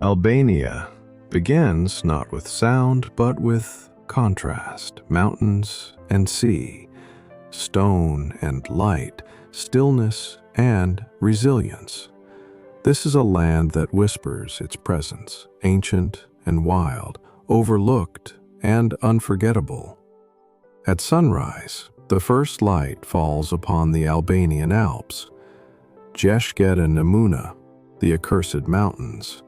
Albania begins not with sound, but with contrast, mountains and sea, stone and light, stillness and resilience. This is a land that whispers its presence, ancient and wild, overlooked and unforgettable. At sunrise, the first light falls upon the Albanian Alps, Jeshket and Namuna, the accursed mountains.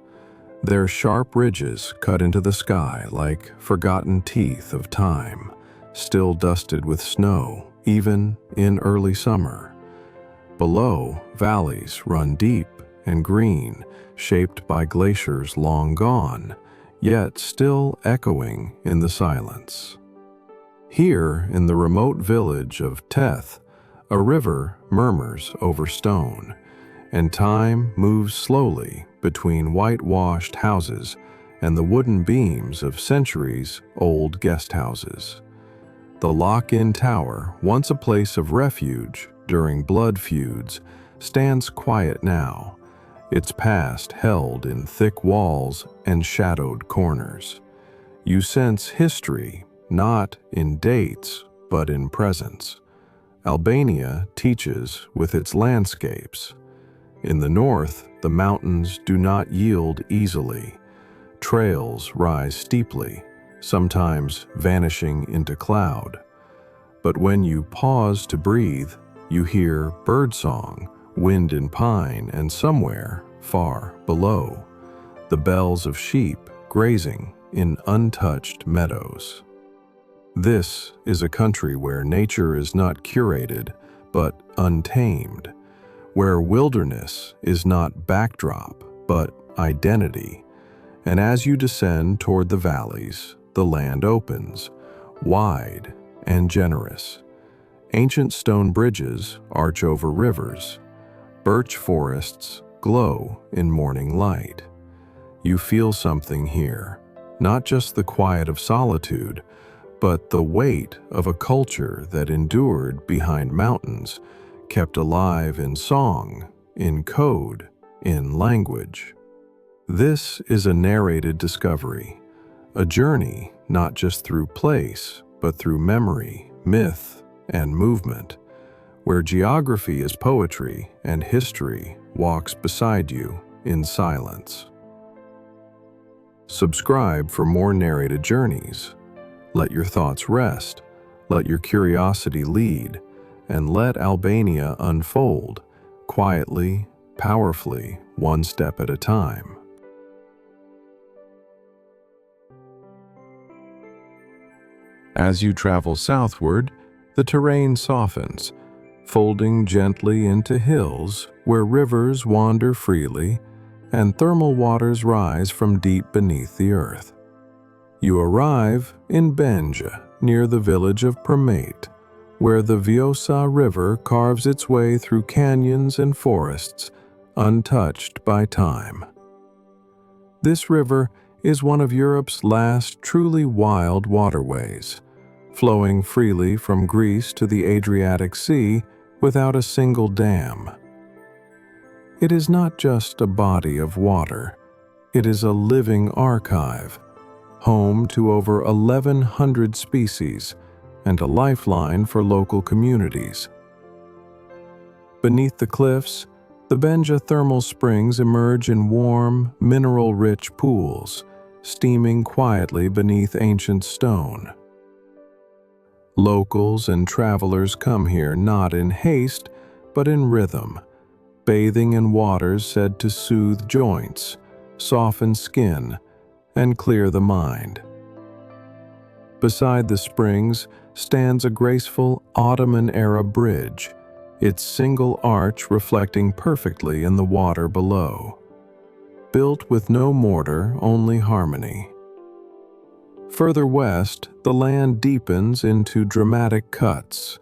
Their sharp ridges cut into the sky like forgotten teeth of time, still dusted with snow, even in early summer. Below, valleys run deep and green, shaped by glaciers long gone, yet still echoing in the silence. Here, in the remote village of Teth, a river murmurs over stone, and time moves slowly between whitewashed houses and the wooden beams of centuries-old guest houses. The lock-in tower, once a place of refuge during blood feuds, stands quiet now, its past held in thick walls and shadowed corners. You sense history, not in dates, but in presence. Albania teaches with its landscapes. In the north, the mountains do not yield easily. Trails rise steeply, sometimes vanishing into cloud. But when you pause to breathe, you hear birdsong, wind in pine, and somewhere, far below, the bells of sheep grazing in untouched meadows. This is a country where nature is not curated, but untamed, where wilderness is not backdrop, but identity. And as you descend toward the valleys, the land opens, wide and generous. Ancient stone bridges arch over rivers. Birch forests glow in morning light. You feel something here, not just the quiet of solitude, but the weight of a culture that endured behind mountains, kept alive in song, in code, in language. This is a narrated discovery, a journey not just through place, but through memory, myth, and movement, where geography is poetry and history walks beside you in silence. Subscribe for more narrated journeys. Let your thoughts rest, let your curiosity lead, and let Albania unfold, quietly, powerfully, one step at a time. As you travel southward, the terrain softens, folding gently into hills where rivers wander freely and thermal waters rise from deep beneath the earth. You arrive in Banja, near the village of Premate, where the Vjosa River carves its way through canyons and forests, untouched by time. This river is one of Europe's last truly wild waterways, flowing freely from Greece to the Adriatic Sea without a single dam. It is not just a body of water, it is a living archive, home to over 1,100 species and a lifeline for local communities. Beneath the cliffs, the Banja thermal springs emerge in warm, mineral-rich pools, steaming quietly beneath ancient stone. Locals and travelers come here not in haste, but in rhythm, bathing in waters said to soothe joints, soften skin, and clear the mind. Beside the springs stands a graceful Ottoman-era bridge, its single arch reflecting perfectly in the water below. Built with no mortar, only harmony. Further west, the land deepens into dramatic cuts.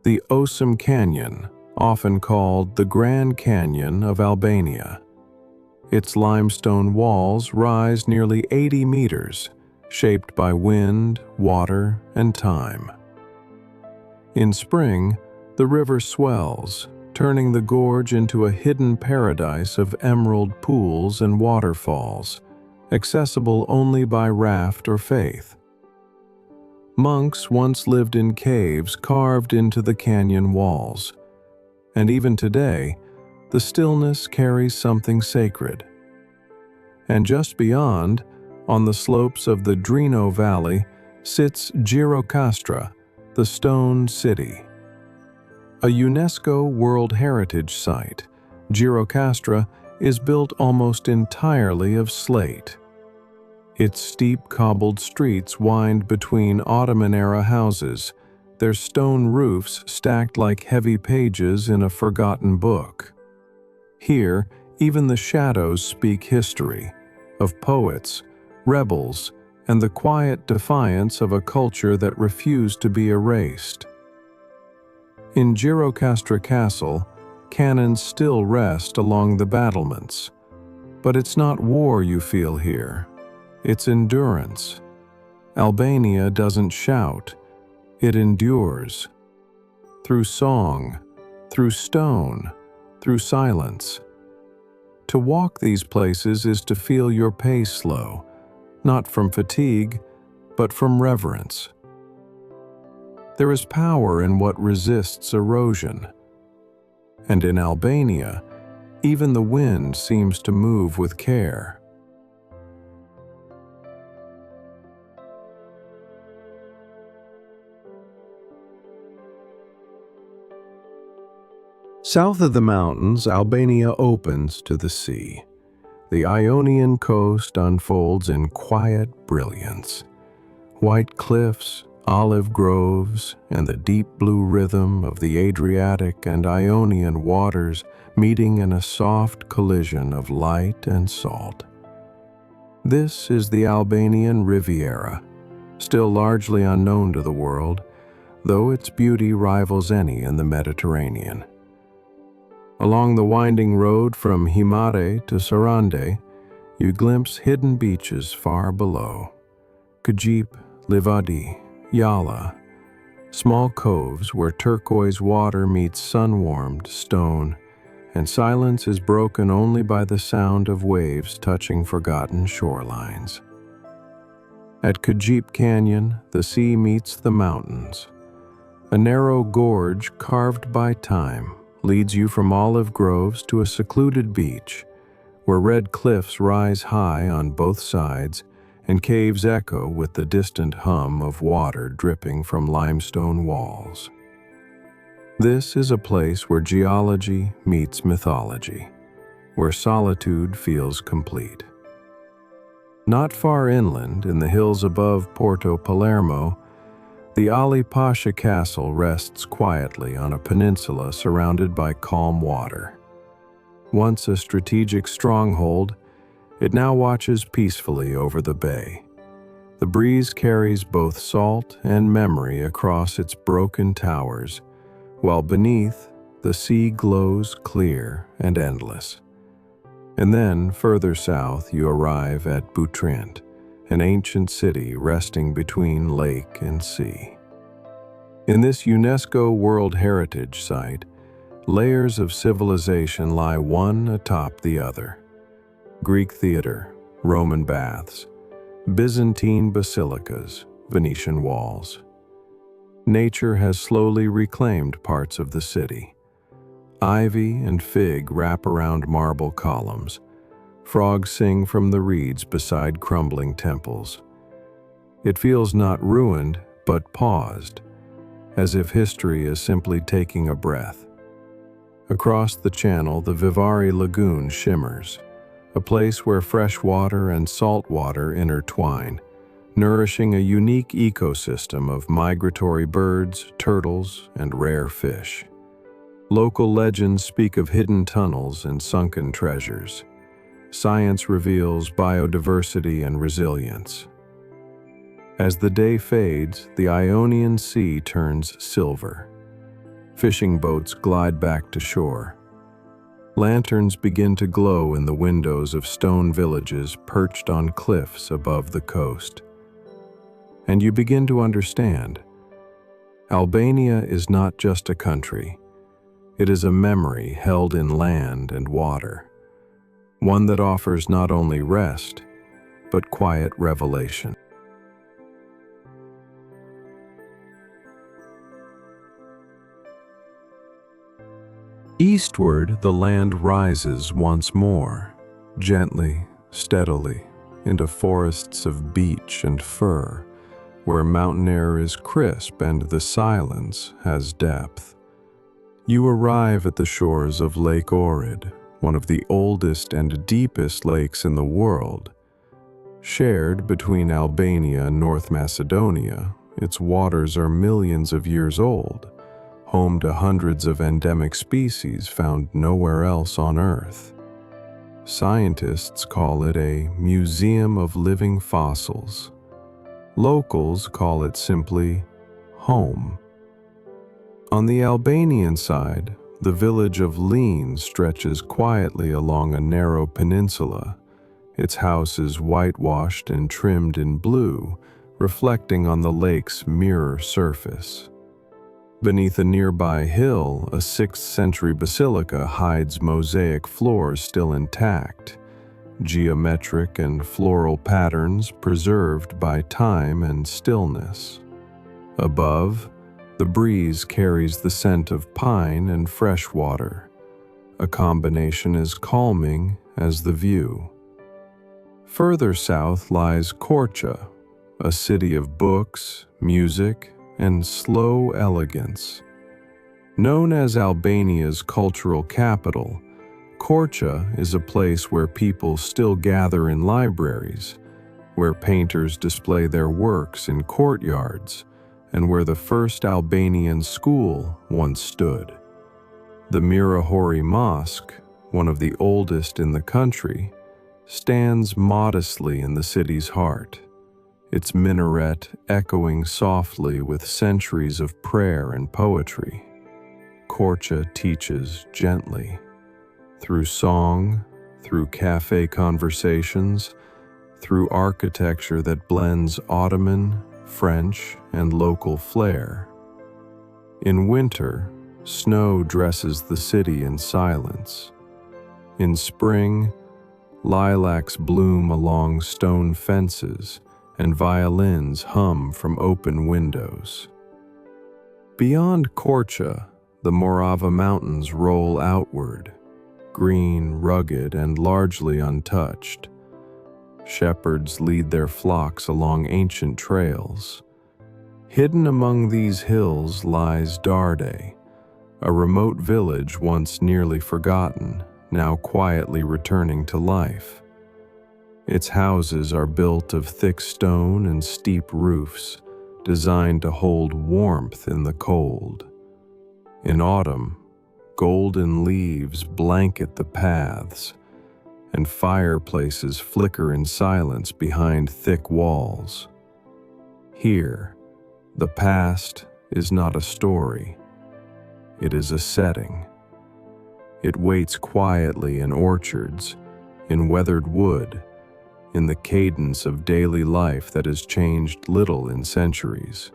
The Osum Canyon, often called the Grand Canyon of Albania. Its limestone walls rise nearly 80 meters, shaped by wind, water, and time. In spring, the river swells, turning the gorge into a hidden paradise of emerald pools and waterfalls, accessible only by raft or faith. Monks once lived in caves carved into the canyon walls, and even today, the stillness carries something sacred. And just beyond, on the slopes of the Drino Valley, sits Gjirokastra, the Stone City. A UNESCO World Heritage Site, Gjirokastra is built almost entirely of slate. Its steep cobbled streets wind between Ottoman-era houses, their stone roofs stacked like heavy pages in a forgotten book. Here, even the shadows speak history, of poets, rebels, and the quiet defiance of a culture that refused to be erased. In Gjirokastra Castle, cannons still rest along the battlements. But it's not war you feel here. It's endurance. Albania doesn't shout. It endures. Through song, through stone, through silence. To walk these places is to feel your pace slow, not from fatigue, but from reverence. There is power in what resists erosion. And in Albania, even the wind seems to move with care. South of the mountains, Albania opens to the sea. The Ionian coast unfolds in quiet brilliance. White cliffs, olive groves, and the deep blue rhythm of the Adriatic and Ionian waters meeting in a soft collision of light and salt. This is the Albanian Riviera, still largely unknown to the world, though its beauty rivals any in the Mediterranean. Along the winding road from Himare to Sarande, you glimpse hidden beaches far below. Kajip, Livadi, Yala, small coves where turquoise water meets sun-warmed stone, and silence is broken only by the sound of waves touching forgotten shorelines. At Kajip Canyon, the sea meets the mountains. A narrow gorge carved by time leads you from olive groves to a secluded beach, where red cliffs rise high on both sides and caves echo with the distant hum of water dripping from limestone walls. This is a place where geology meets mythology, where solitude feels complete. Not far inland, in the hills above Porto Palermo, the Ali Pasha Castle rests quietly on a peninsula surrounded by calm water. Once a strategic stronghold, it now watches peacefully over the bay. The breeze carries both salt and memory across its broken towers, while beneath, the sea glows clear and endless. And then, further south, you arrive at Butrint, an ancient city resting between lake and sea. In this UNESCO World Heritage Site, layers of civilization lie one atop the other. Greek theater, Roman baths, Byzantine basilicas, Venetian walls. Nature has slowly reclaimed parts of the city. Ivy and fig wrap around marble columns. Frogs sing from the reeds beside crumbling temples. It feels not ruined, but paused, as if history is simply taking a breath. Across the channel, the Vivari Lagoon shimmers, a place where fresh water and salt water intertwine, nourishing a unique ecosystem of migratory birds, turtles, and rare fish. Local legends speak of hidden tunnels and sunken treasures. Science reveals biodiversity and resilience. As the day fades, the Ionian Sea turns silver. Fishing boats glide back to shore. Lanterns begin to glow in the windows of stone villages perched on cliffs above the coast. And you begin to understand. Albania is not just a country. It is a memory held in land and water, one that offers not only rest, but quiet revelation. Eastward, the land rises once more, gently, steadily, into forests of beech and fir, where mountain air is crisp and the silence has depth. You arrive at the shores of Lake Ohrid, one of the oldest and deepest lakes in the world. Shared between Albania and North Macedonia, its waters are millions of years old, home to hundreds of endemic species found nowhere else on Earth. Scientists call it a museum of living fossils. Locals call it simply home. On the Albanian side, the village of Len stretches quietly along a narrow peninsula, its houses whitewashed and trimmed in blue, reflecting on the lake's mirror surface. Beneath a nearby hill, a 6th century basilica hides mosaic floors still intact, geometric and floral patterns preserved by time and stillness. Above, the breeze carries the scent of pine and fresh water, a combination as calming as the view. Further south lies Korça, a city of books, music, and slow elegance. Known as Albania's cultural capital, Korça is a place where people still gather in libraries, where painters display their works in courtyards, and where the first Albanian school once stood. The Mirahori Mosque, one of the oldest in the country, stands modestly in the city's heart, its minaret echoing softly with centuries of prayer and poetry. Korça teaches gently, through song, through cafe conversations, through architecture that blends Ottoman, French, and local flair. In winter, snow dresses the city in silence. In spring, lilacs bloom along stone fences, and violins hum from open windows. Beyond Korça, the Morava Mountains roll outward, green, rugged, and largely untouched. Shepherds lead their flocks along ancient trails. Hidden among these hills lies Darde, a remote village once nearly forgotten, now quietly returning to life. Its houses are built of thick stone and steep roofs, designed to hold warmth in the cold. In autumn, golden leaves blanket the paths, and fireplaces flicker in silence behind thick walls. Here, the past is not a story. It is a setting. It waits quietly in orchards, in weathered wood, in the cadence of daily life that has changed little in centuries.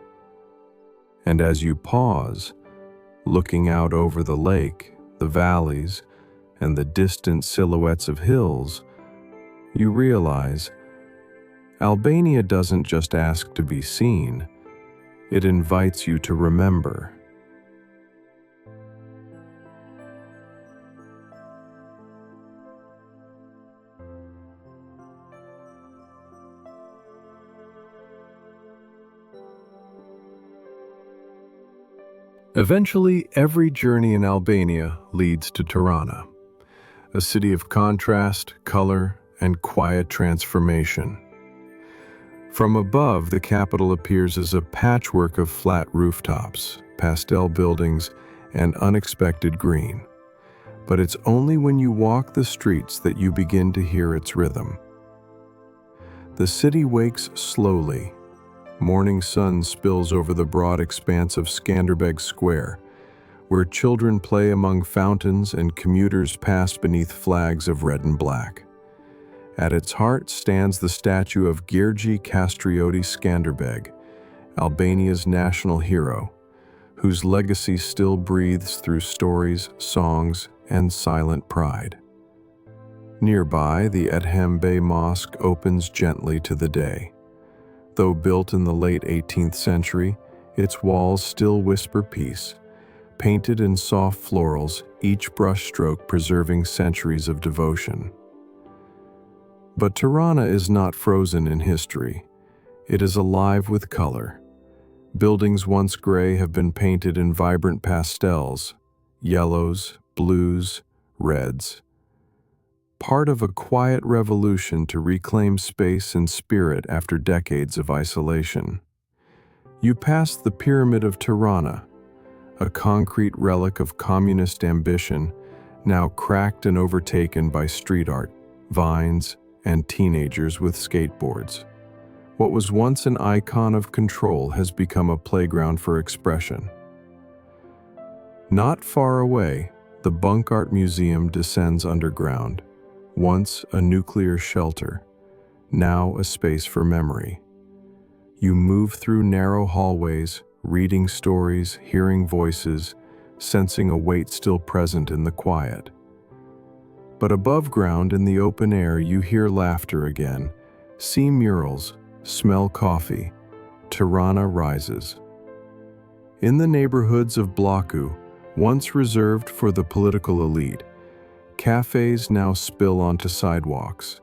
And as you pause, looking out over the lake, the valleys, and the distant silhouettes of hills, you realize Albania doesn't just ask to be seen, it invites you to remember. Eventually, every journey in Albania leads to Tirana, a city of contrast, color, and quiet transformation. From above, the capital appears as a patchwork of flat rooftops, pastel buildings, and unexpected green. But it's only when you walk the streets that you begin to hear its rhythm. The city wakes slowly. Morning sun spills over the broad expanse of Skanderbeg Square, where children play among fountains and commuters pass beneath flags of red and black. At its heart stands the statue of Gjergj Kastrioti Skanderbeg, Albania's national hero, whose legacy still breathes through stories, songs, and silent pride. Nearby, the Edhem Bey Mosque opens gently to the day. Though built in the late 18th century, its walls still whisper peace, painted in soft florals, each brushstroke preserving centuries of devotion. But Tirana is not frozen in history. It is alive with color. Buildings once gray have been painted in vibrant pastels, yellows, blues, reds. Part of a quiet revolution to reclaim space and spirit after decades of isolation. You pass the Pyramid of Tirana, a concrete relic of communist ambition, now cracked and overtaken by street art, vines, and teenagers with skateboards. What was once an icon of control has become a playground for expression. Not far away, the Bunk Art Museum descends underground, once a nuclear shelter, now a space for memory. You move through narrow hallways, reading stories, hearing voices, sensing a weight still present in the quiet. But above ground in the open air, you hear laughter again, see murals, smell coffee. Tirana rises. In the neighborhoods of Blaku, once reserved for the political elite, cafes now spill onto sidewalks.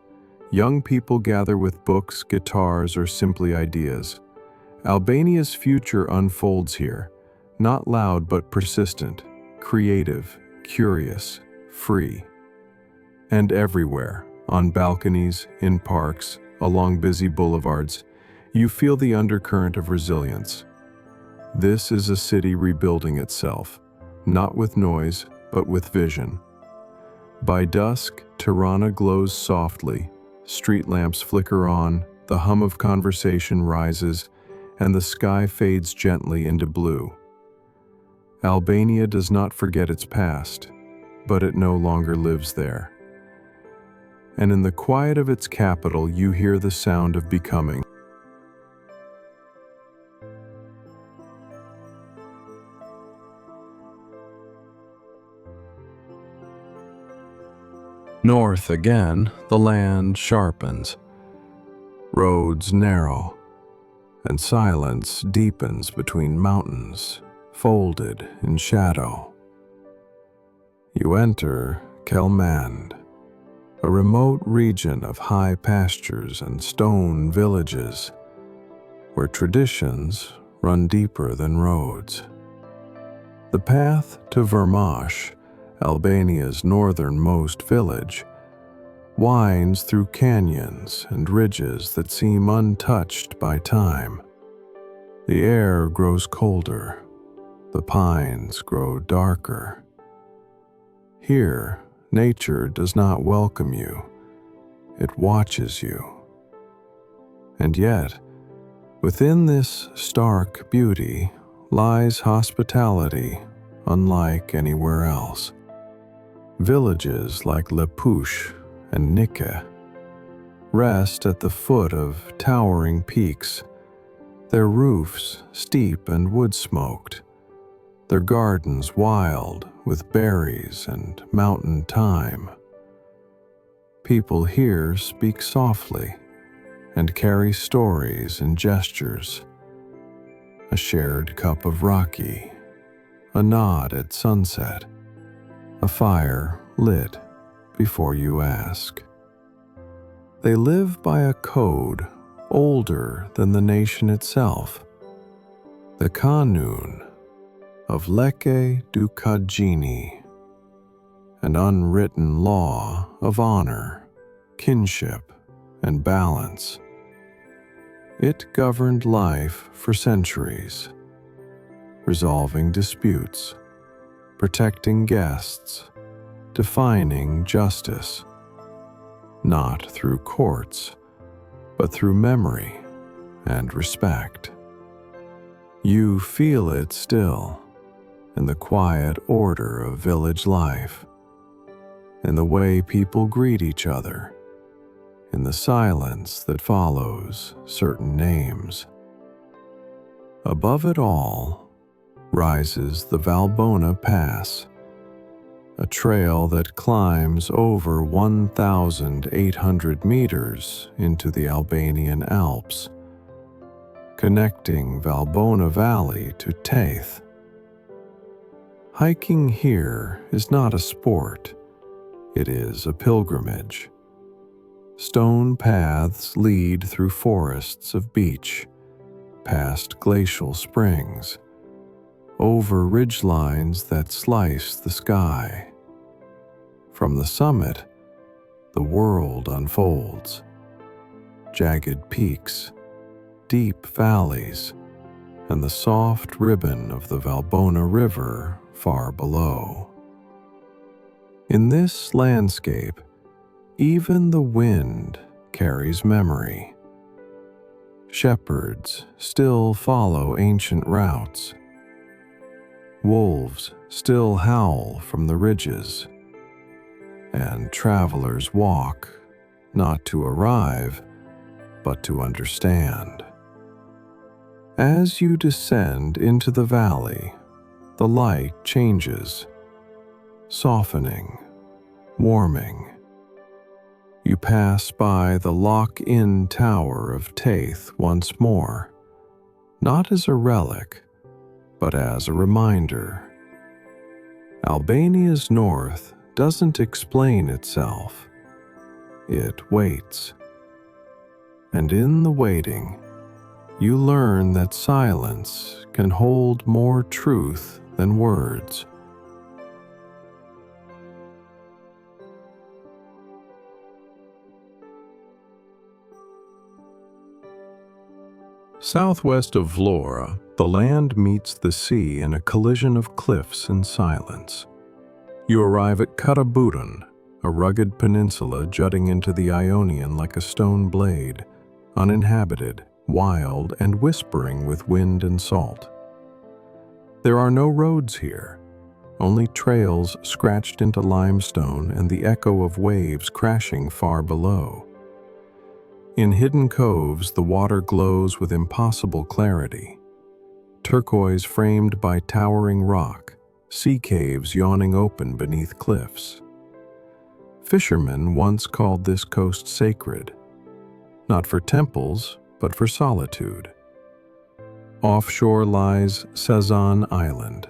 Young people gather with books, guitars, or simply ideas. Albania's future unfolds here, not loud but persistent, creative, curious, free. And everywhere, on balconies, in parks, along busy boulevards, you feel the undercurrent of resilience. This is a city rebuilding itself, not with noise, but with vision. By dusk, Tirana glows softly, street lamps flicker on, the hum of conversation rises, and the sky fades gently into blue. Albania does not forget its past, but it no longer lives there. And in the quiet of its capital, you hear the sound of becoming. North again, the land sharpens. Roads narrow, and silence deepens between mountains, folded in shadow. You enter Kelmand, a remote region of high pastures and stone villages, where traditions run deeper than roads. The path to Vermash, Albania's northernmost village, winds through canyons and ridges that seem untouched by time. The air grows colder, the pines grow darker. Here, nature does not welcome you, it watches you. And yet, within this stark beauty lies hospitality unlike anywhere else. Villages like Lepush and Nika rest at the foot of towering peaks, their roofs steep and wood-smoked, their gardens wild with berries and mountain thyme. People here speak softly and carry stories and gestures. A shared cup of raki, a nod at sunset, a fire lit before you ask. They live by a code older than the nation itself, the Kanun of Leke Dukajini, an unwritten law of honor, kinship, and balance. It governed life for centuries, resolving disputes, protecting guests, defining justice, not through courts, but through memory and respect. You feel it still in the quiet order of village life, in the way people greet each other, in the silence that follows certain names. Above it all, rises the Valbona Pass, a trail that climbs over 1,800 meters into the Albanian Alps, connecting Valbona Valley to Taith. Hiking here is not a sport, it is a pilgrimage. Stone paths lead through forests of beech, past glacial springs, over ridgelines that slice the sky. From the summit, the world unfolds. Jagged peaks, deep valleys, and the soft ribbon of the Valbona River far below. In this landscape, even the wind carries memory. Shepherds still follow ancient routes. Wolves still howl from the ridges. And travelers walk, not to arrive, but to understand. As you descend into the valley, the light changes, softening, warming. You pass by the lock-in tower of Taith once more, not as a relic, but as a reminder. Albania's north doesn't explain itself. It waits. And in the waiting, you learn that silence can hold more truth than words. Southwest of Vlora, the land meets the sea in a collision of cliffs and silence. You arrive at Karaburun, a rugged peninsula jutting into the Ionian like a stone blade, uninhabited, wild, and whispering with wind and salt. There are no roads here, only trails scratched into limestone and the echo of waves crashing far below. In hidden coves, the water glows with impossible clarity. Turquoise framed by towering rock, sea caves yawning open beneath cliffs. Fishermen once called this coast sacred, not for temples, but for solitude. Offshore lies Sazan Island,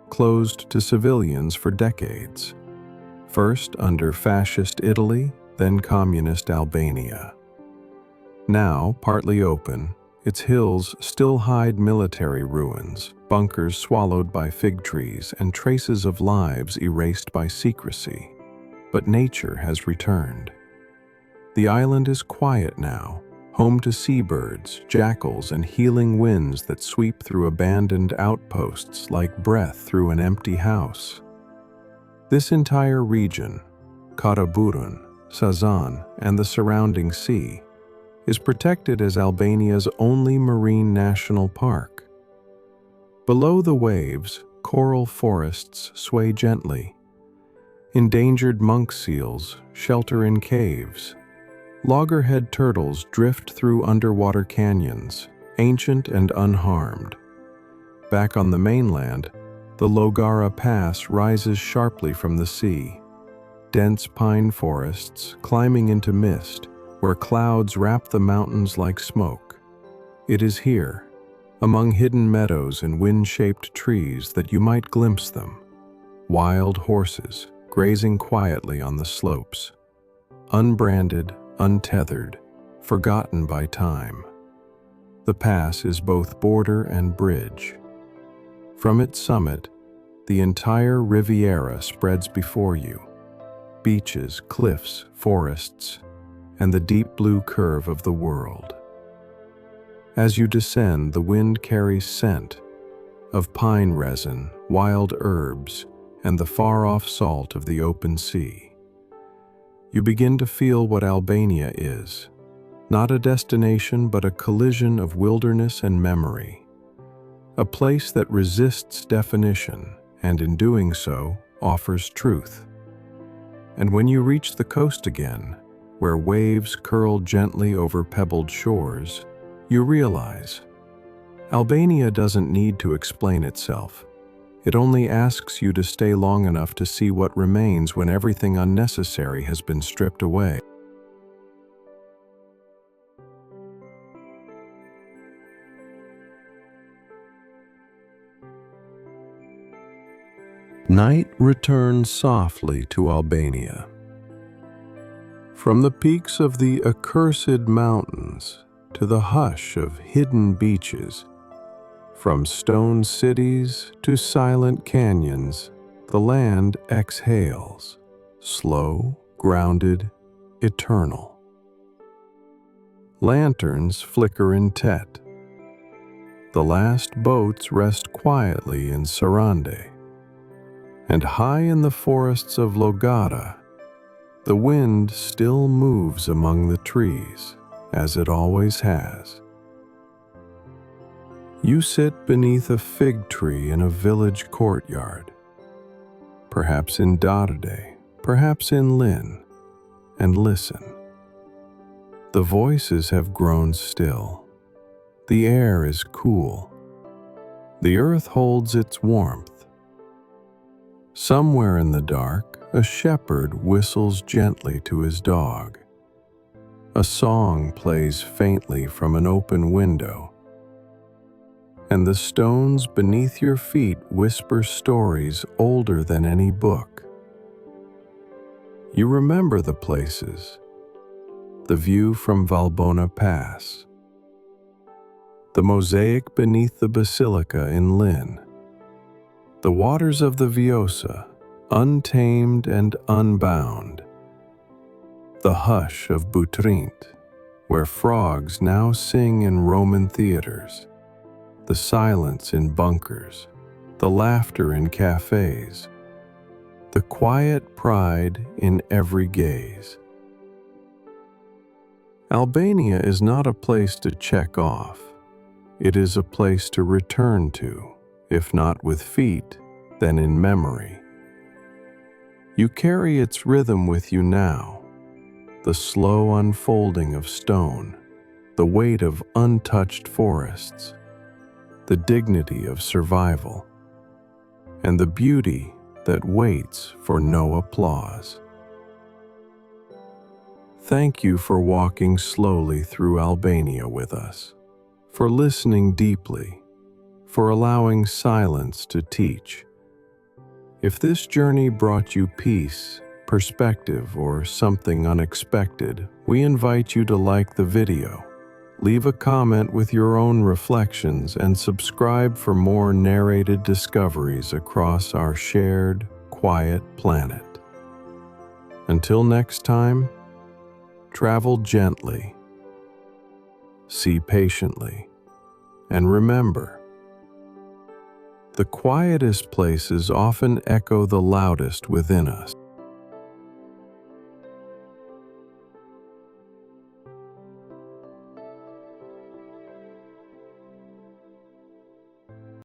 closed to civilians for decades, first under fascist Italy, then communist Albania. Now partly open, its hills still hide military ruins, bunkers swallowed by fig trees, and traces of lives erased by secrecy. But nature has returned. The island is quiet now, home to seabirds, jackals, and healing winds that sweep through abandoned outposts like breath through an empty house. This entire region, Karaburun, Sazan, and the surrounding sea, is protected as Albania's only marine national park. Below the waves, coral forests sway gently. Endangered monk seals shelter in caves. Loggerhead turtles drift through underwater canyons, ancient and unharmed. Back on the mainland, the Logara Pass rises sharply from the sea. Dense pine forests climbing into mist, where clouds wrap the mountains like smoke. It is here, among hidden meadows and wind-shaped trees, that you might glimpse them. Wild horses grazing quietly on the slopes, unbranded, untethered, forgotten by time. The pass is both border and bridge. From its summit, the entire Riviera spreads before you. Beaches, cliffs, forests, and the deep blue curve of the world. As you descend, the wind carries scent of pine resin, wild herbs, and the far-off salt of the open sea. You begin to feel what Albania is, not a destination but a collision of wilderness and memory, a place that resists definition and in doing so offers truth. And when you reach the coast again, where waves curl gently over pebbled shores, you realize Albania doesn't need to explain itself. It only asks you to stay long enough to see what remains when everything unnecessary has been stripped away. Night returns softly to Albania. From the peaks of the accursed mountains to the hush of hidden beaches, from stone cities to silent canyons, the land exhales, slow, grounded, eternal. Lanterns flicker in Tet. The last boats rest quietly in Sarande. And high in the forests of Logara, the wind still moves among the trees, as it always has. You sit beneath a fig tree in a village courtyard, perhaps in Darde, perhaps in Lynn, and listen. The voices have grown still. The air is cool. The earth holds its warmth. Somewhere in the dark, a shepherd whistles gently to his dog. A song plays faintly from an open window, and the stones beneath your feet whisper stories older than any book. You remember the places, the view from Valbona Pass, the mosaic beneath the basilica in Lynn, the waters of the Vjosa, untamed and unbound, the hush of Butrint, where frogs now sing in Roman theaters, the silence in bunkers, the laughter in cafes, the quiet pride in every gaze. Albania is not a place to check off. It is a place to return to, if not with feet, then in memory. You carry its rhythm with you now, the slow unfolding of stone, the weight of untouched forests, the dignity of survival, and the beauty that waits for no applause. Thank you for walking slowly through Albania with us, for listening deeply, for allowing silence to teach. If this journey brought you peace, perspective, or something unexpected, we invite you to like the video, leave a comment with your own reflections, and subscribe for more narrated discoveries across our shared, quiet planet. Until next time, travel gently, see patiently, and remember, the quietest places often echo the loudest within us.